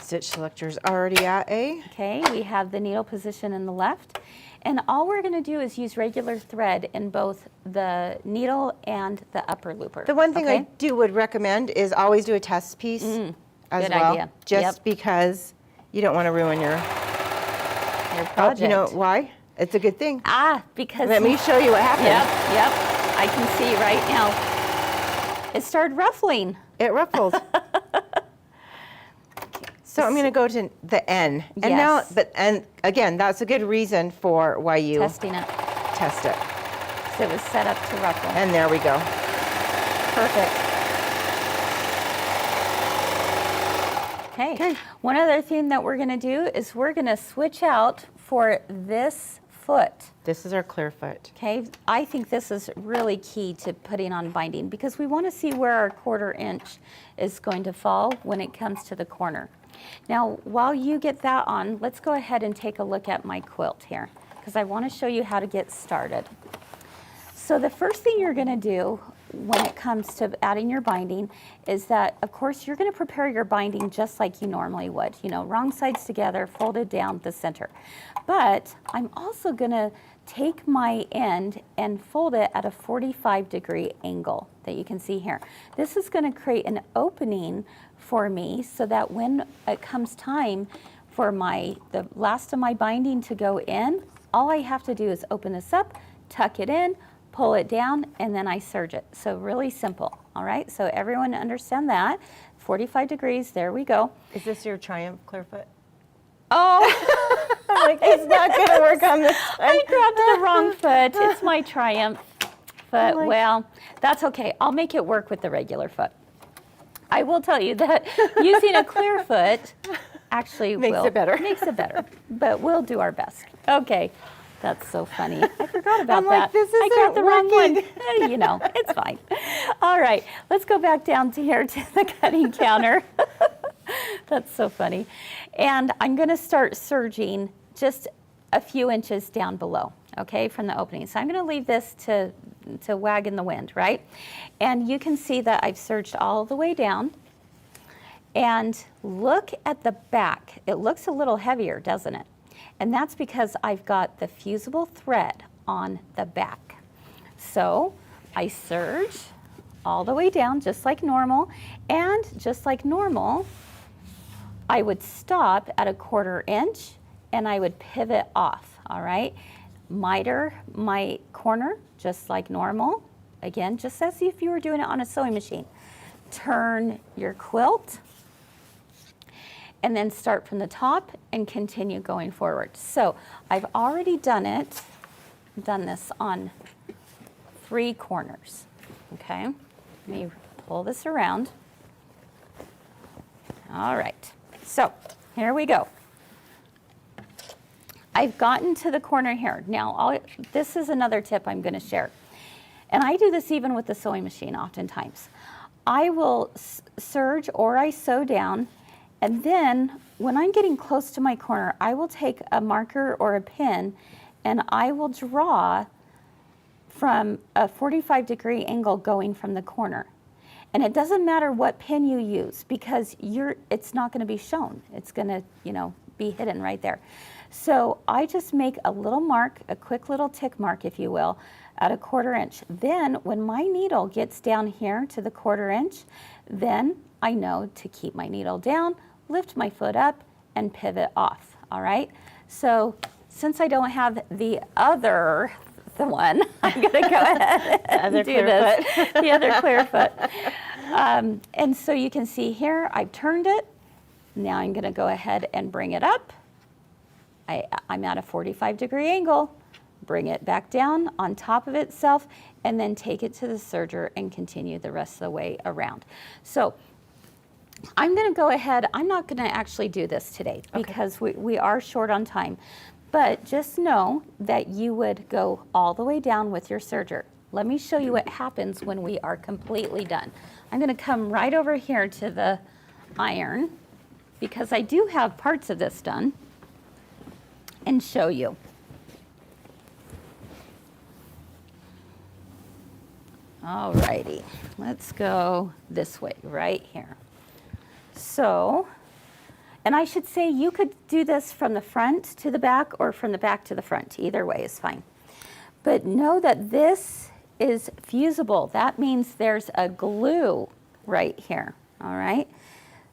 stitch selector's already at A. Okay, we have the needle position in the left. And all we're going to do is use regular thread in both the needle and the upper looper. The one thing okay? I would recommend is always do a test piece as good well. idea. Just Yep. because you don't want to ruin your project. You know why? It's a good thing. Because Let me show you what happened. Yep. I can see right now. It started ruffling. It ruffled. So I'm going to go to the N. And Yes. and again, that's a good reason for why you Testing it. test it. So it was set up to ruffle. And there we go. Perfect. Okay. One other thing that we're going to do is we're going to switch out for this foot. This is our clear foot. Okay, I think this is really key to putting on binding because we want to see where our 1/4 inch is going to fall when it comes to the corner. Now, while you get that on, let's go ahead and take a look at my quilt here because I want to show you how to get started. So the first thing you're going to do when it comes to adding your binding is that, of course, you're going to prepare your binding just like you normally would. You know, wrong sides together, folded down the center. But I'm also going to take my end and fold it at a 45-degree angle that you can see here. This is going to create an opening for me so that when it comes time for the last of my binding to go in, all I have to do is open this up, tuck it in, pull it down, and then I serge it. So really simple, all right? So everyone understand that. 45 degrees, there we go. Is this your Triumph clear foot? Oh, I'm like, it's not going to work on this one. I grabbed the wrong foot. It's my Triumph foot. like- Well, that's okay. I'll make it work with the regular foot. I will tell you that using a clear foot actually Makes it better. Makes it better, but we'll do our best. Okay. That's so funny. I forgot about I'm like, that. this I grabbed isn't the wrong one. working. You know, it's fine. All right, let's go back down to here to the cutting counter. That's so funny. And I'm going to start serging just a few inches down below, okay, from the opening. So I'm going to leave this to wag in the wind, right? And you can see that I've serged all the way down. And look at the back. It looks a little heavier, doesn't it? And that's because I've got the fusible thread on the back. So I serge all the way down just like normal. And just like normal, I would stop at a 1/4 inch and I would pivot off, all right? Miter my corner just like normal. Again, just as if you were doing it on a sewing machine. Turn your quilt and then start from the top and continue going forward. So I've already done this on 3 corners, okay? Let me pull this around. All right, so here we go. I've gotten to the corner here. Now, this is another tip I'm gonna share. And I do this even with the sewing machine oftentimes. I will serge or I sew down. And then when I'm getting close to my corner, I will take a marker or a pen and I will draw from a 45-degree angle going from the corner. And it doesn't matter what pen you use because it's not going to be shown. It's going to, be hidden right there. So I just make a little mark, a quick little tick mark, if you will, at a 1/4 inch. Then when my needle gets down here to the 1/4 inch, then I know to keep my needle down, lift my foot up, and pivot off, all right? So since I don't have the one, I'm gonna go ahead and do this. The other clear foot. And so you can see here, I've turned it. Now I'm gonna go ahead and bring it up. I'm at a 45-degree angle, bring it back down on top of itself, and then take it to the serger and continue the rest of the way around. So I'm gonna go ahead, I'm not gonna actually do this today because we are short on time, but just know that you would go all the way down with your serger. Let me show you what happens when we are completely done. I'm gonna come right over here to the iron because I do have parts of this done, and show you. Alrighty, let's go this way, right here. So, and I should say you could do this from the front to the back or from the back to the front. Either way is fine. But know that this is fusible. That means there's a glue right here, all right?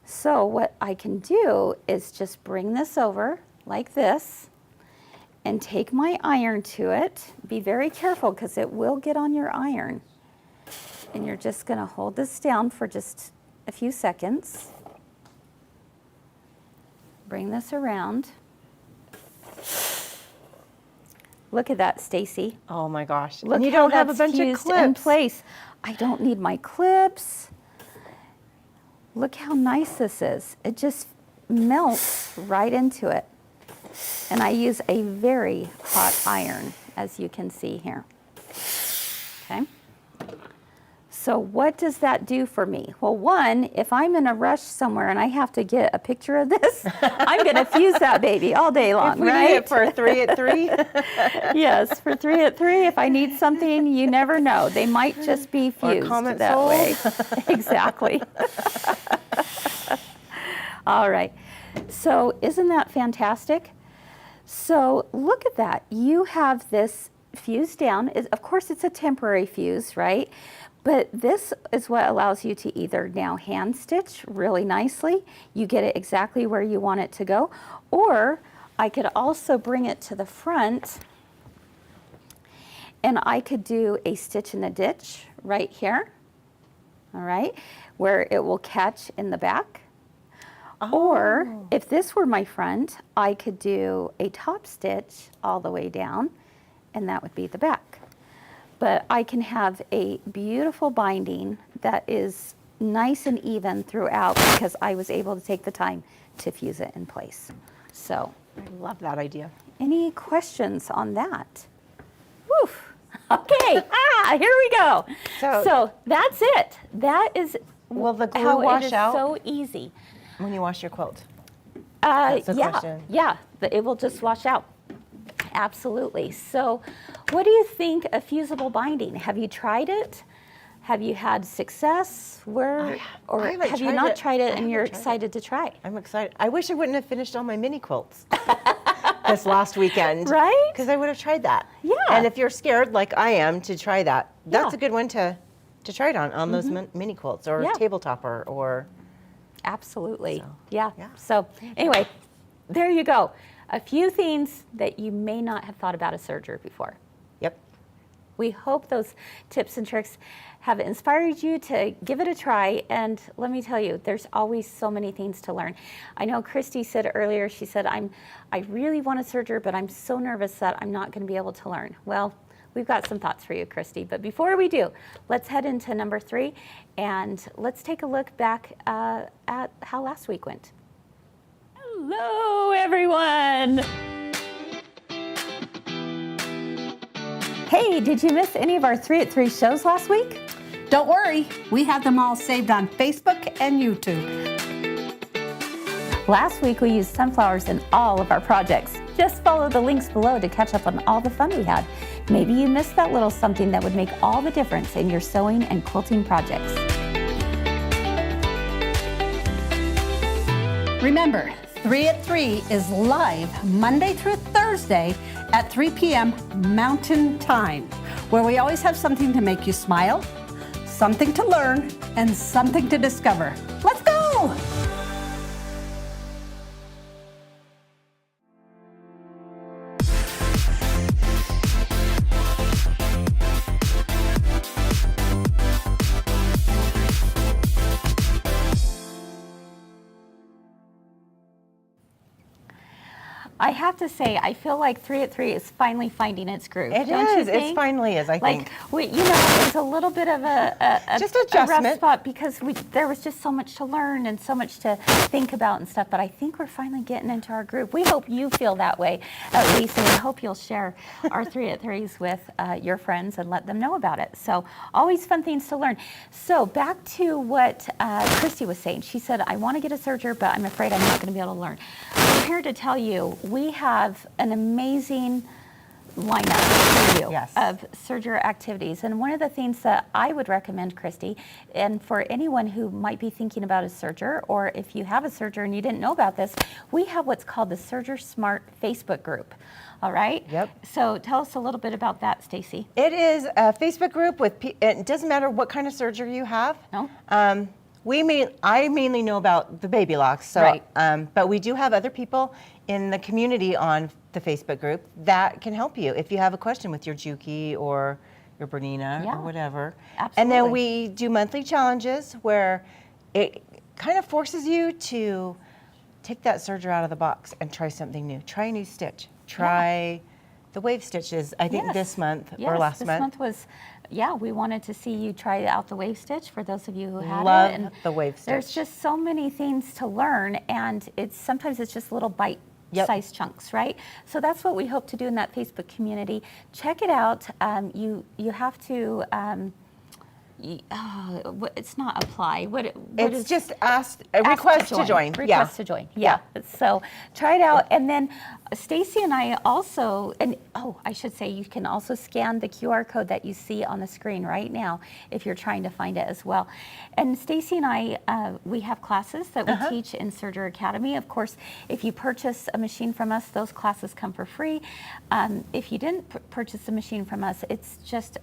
So what I can do is just bring this over like this and take my iron to it. Be very careful because it will get on your iron. And you're just gonna hold this down for just a few seconds. Bring this around. Look at that, Stacey. Oh my gosh. Look and you how don't have a that's bunch of fused clips. in place. I don't need my clips. Look how nice this is. It just melts right into it. And I use a very hot iron, as you can see here. Okay. So what does that do for me? Well, one, if I'm in a rush somewhere and I have to get a picture of this, I'm gonna fuse that baby all day long, If we right? need it for 3 at 3. Yes, for 3 at 3, if I need something, you never know. They might just be fused comment that sold. way. Exactly. All right, so isn't that fantastic? So look at that. You have this fused down. Of course, it's a temporary fuse, right? But this is what allows you to either now hand stitch really nicely. You get it exactly where you want it to go. Or I could also bring it to the front and I could do a stitch in the ditch right here, all right, where it will catch in the back. Or if this were my front, I could do a top stitch all the way down, and that would be the back. But I can have a beautiful binding that is nice and even throughout because I was able to take the time to fuse it in place. So, I love that idea. any questions on that? Woof. Okay, here we go. So that's it. That is Will the glue how it wash is out so easy. when you wash your quilt? That's the question. Yeah, it will just wash out. Absolutely. So what do you think of fusible binding? Have you tried it? Have you had success? Or haven't have you tried not it. tried I it and haven't you're tried it. excited to try? I'm excited. I wish I wouldn't have finished all my mini quilts this last weekend. Right? Because I would have tried that. Yeah. And if you're scared, like I am, to try that, that's Yeah. a good one to try it on those mini quilts or Yeah. tabletopper or. Absolutely. So, yeah. yeah. So anyway, there you go. A few things that you may not have thought about a serger before. Yep. We hope those tips and tricks have inspired you to give it a try. And let me tell you, there's always so many things to learn. I know Christy said earlier, she said, I really want a serger, but I'm so nervous that I'm not going to be able to learn. Well, we've got some thoughts for you, Christy. But before we do, let's head into number 3 and let's take a look back at how last week went. Hello, everyone. Hey, did you miss any of our 3 at 3 shows last week? Don't worry, we have them all saved on Facebook and YouTube. Last week we used sunflowers in all of our projects. Just follow the links below to catch up on all the fun we had. Maybe you missed that little something that would make all the difference in your sewing and quilting projects. Remember, 3 at 3 is live Monday through Thursday at 3 p.m. Mountain Time, where we always have something to make you smile, something to learn, and something to discover. Let's go! I have to say, I feel like 3 at 3 is finally finding its groove. It don't you is. think? It finally is, I think. Like, it's a little bit of a Just a rough adjustment. spot because there was just so much to learn and so much to think about and stuff. But I think we're finally getting into our groove. We hope you feel that way, at least, and we hope you'll share our 3 at 3s with your friends and let them know about it. So always fun things to learn. So back to what Christy was saying. She said, I want to get a Serger, but I'm afraid I'm not going to be able to learn. I'm here to tell you, we have an amazing lineup for you of Serger activities. And one of the things that I would recommend, Christy, and for anyone who might be thinking about a Serger, or if you have a Serger and you didn't know about this, we have what's called the Serger Smart Facebook group. All right? Yep. So tell us a little bit about that, Stacey. It is a Facebook group with, it doesn't matter what kind of Serger you have. No? I mainly know about the Babylock, so, Right. but we do have other people in the community on the Facebook group that can help you if you have a question with your Juki or your Bernina or whatever. Absolutely. And then we do monthly challenges where it kind of forces you to take that Serger out of the box and try something new. Try a new stitch. Try the wave stitches, I think this month or last month. This month was, we wanted to see you try out the wave stitch for those of you who had Love it. And the wave stitch. there's just so many things to learn, and sometimes it's just little bite-sized chunks, right? So that's what we hope to do in that Facebook community. Check it out. You have to. It's not apply. It's just request to join. Request to join. Yeah. So try it out, and then Stacey and I also, I should say, you can also scan the QR code that you see on the screen right now if you're trying to find it as well. And Stacey and I, we have classes that we teach in Serger Academy. Of course, if you purchase a machine from us, those classes come for free. If you didn't purchase a machine from us, it's just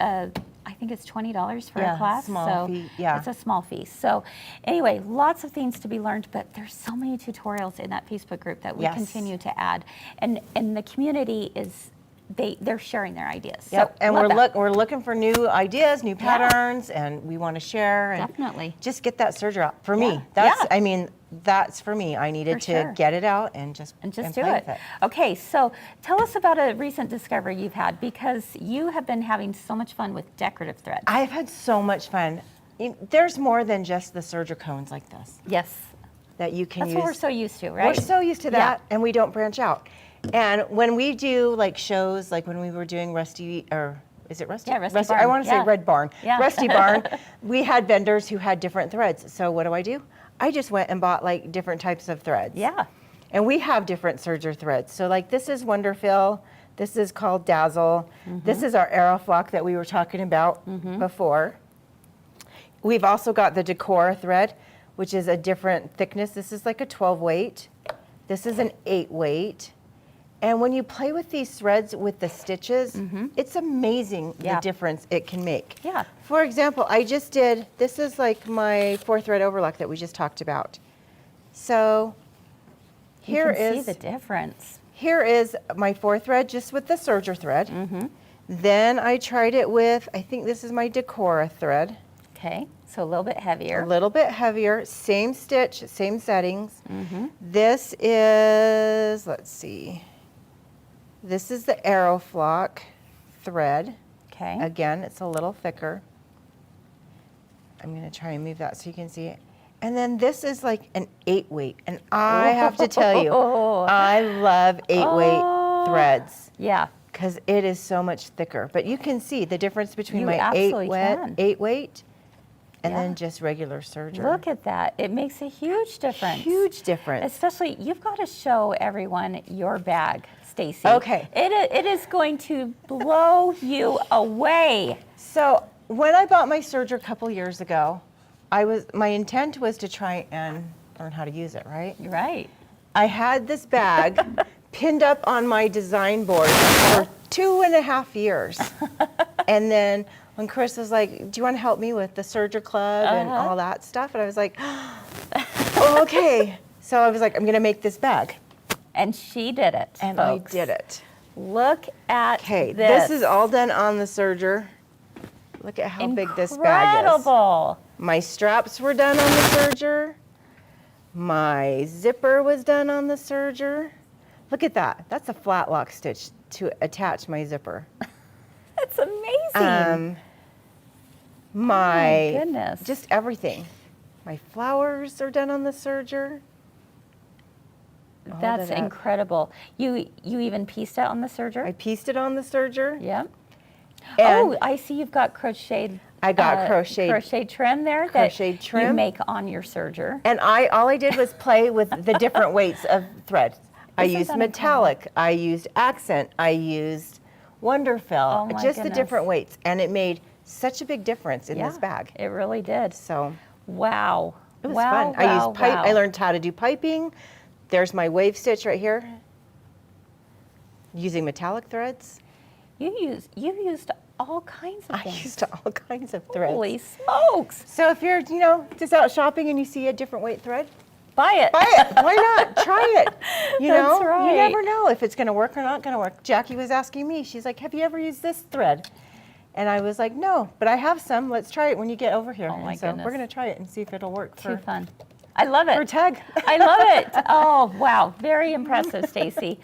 I think it's $20 for a class. Small fee. It's a small fee. So anyway, lots of things to be learned, but there's so many tutorials in that Facebook group that we continue to add. And the community is, they're sharing their ideas. Yep, So and we're looking for new ideas, new patterns, and we want to share. And Definitely. just get that Serger out. For me, that's for me. I needed to get it out and just do play it. with it. Okay, so tell us about a recent discovery you've had, because you have been having so much fun with decorative threads. I've had so much fun. There's more than just the Serger cones like this. Yes. That you can use. That's what we're so used to, right? We're so used to that, and we don't branch out. And when we do like shows, like when we were doing Rusty, or is it Rusty? Yeah, Rusty Barn. I want to say Red Barn. Yeah. Rusty Barn. We had vendors who had different threads. So what do? I just went and bought like different types of threads. Yeah. And we have different Serger threads. So like this is Wonderfill. This is called Dazzle. This is our Aeroflock that we were talking about before. We've also got the Decor thread, which is a different thickness. This is like a 12 weight. This is an 8 weight. And when you play with these threads with the stitches, it's amazing the difference it can make. Yeah. For example, this is like my 4-thread overlock that we just talked about. So You can see the difference. Here is my 4-thread just with the Serger thread. Then I tried it with, I think this is my Decora thread. Okay, so a little bit heavier. A little bit heavier, same stitch, same settings. This is, let's see, this is the Aeroflock thread. Okay. Again, it's a little thicker. I'm gonna try and move that so you can see it. And then this is like an 8 weight. And I have to tell you, I love 8 weight threads. Yeah. Because it is so much thicker. But you can see the difference between You my 8 absolutely can. weight and then just regular Serger. Look at that. It makes a huge difference. Huge difference. Especially, you've got to show everyone your bag, Stacey. Okay. It is going to blow you away. So when I bought my Serger a couple years ago, my intent was to try and learn how to use it, right? Right. I had this bag pinned up on my design board for 2.5 years. And then when Kris was like, do you want to help me with the Serger Club and all that stuff? And I was like, oh, okay. So I was like, I'm going to make this bag. And she did it, And folks. I did it. Look at Okay, this. this is all done on the Serger. Look at how big this bag is. Incredible. My straps were done on the Serger. My zipper was done on the Serger. Look at that. That's a flat lock stitch to attach my zipper. That's amazing. My goodness. just everything. My flowers are done on the Serger. That's incredible. You even pieced it on the Serger? I pieced it on the Serger. Yep. And Oh, I see you've got crocheted. I got crochet trim there. Crochet that trim. You make on your Serger. And all I did was play with the different weights of thread. I Isn't used that metallic, I used accent, I used Wonderfill, Oh my just the goodness. different weights, and it made such a big difference in this bag. It really did. So Wow. it was wow, fun. I wow, used pipe. wow. I learned how to do piping. There's my wave stitch right here. Using metallic threads. You used all kinds of I things. used all kinds of threads. Holy smokes. So if you're, just out shopping and you see a different weight thread, Buy it. buy it. Why not? Try it. You That's know, right. you never know if it's going to work or not going to work. Jackie was asking me. She's like, "Have you ever used this thread?" And I was like, "No, but I have some. Let's try it when you get over here." Oh my and so goodness. we're going to try it and see if it'll work Too for fun. I love it. tag. I love it. Oh, wow. Very impressive, Stacey.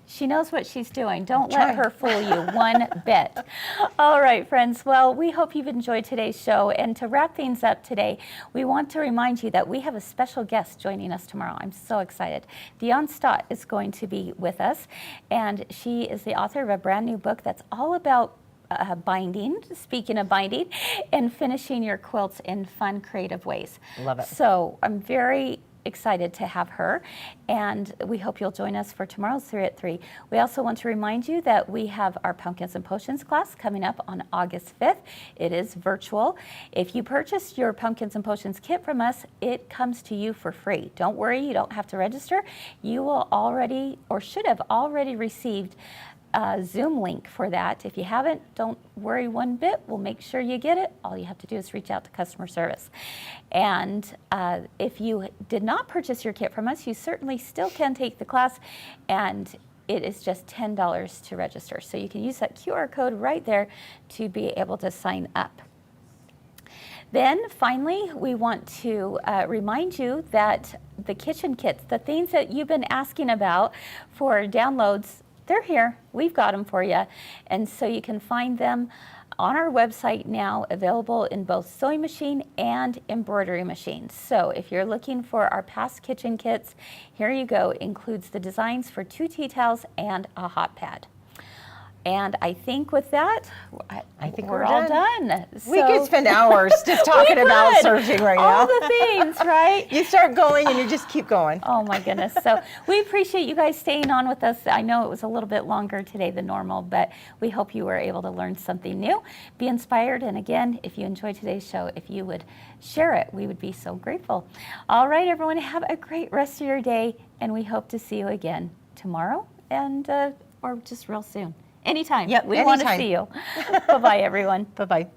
She knows what she's doing. Don't let her fool you one bit. All right, friends. Well, we hope you've enjoyed today's show. And to wrap things up today, we want to remind you that we have a special guest joining us tomorrow. I'm so excited. Dion Stott is going to be with us, and she is the author of a brand new book that's all about binding, speaking of binding, and finishing your quilts in fun, creative ways. Love it. So I'm very excited to have her, and we hope you'll join us for tomorrow's 3 at 3. We also want to remind you that we have our Pumpkins and Potions class coming up on August 5th. It is virtual. If you purchase your Pumpkins and Potions kit from us, it comes to you for free. Don't worry, you don't have to register. You will already, or should have already received a Zoom link for that. If you haven't, don't worry one bit. We'll make sure you get it. All you have to do is reach out to customer service. And if you did not purchase your kit from us, you certainly still can take the class, and it is just $10 to register. So you can use that QR code right there to be able to sign up. Then finally, we want to remind you that the kitchen kits, the things that you've been asking about for downloads, they're here. We've got them for you. And so you can find them on our website now, available in both sewing machine and embroidery machines. So if you're looking for our past kitchen kits, here you go. It includes the designs for 2 tea towels and a hot pad. And I think with that, I think we're all done. We So- could spend hours just talking about could. Serging right all now. the things, right? You start going and you just keep going. Oh my goodness. So we appreciate you guys staying on with us. I know it was a little bit longer today than normal, but we hope you were able to learn something new, be inspired. And again, if you enjoyed today's show, if you would share it, we would be so grateful. All right, everyone, have a great rest of your day. And we hope to see you again tomorrow and or just real soon. Anytime. Yep, we want to anytime. see you. Bye-bye, everyone. Bye-bye.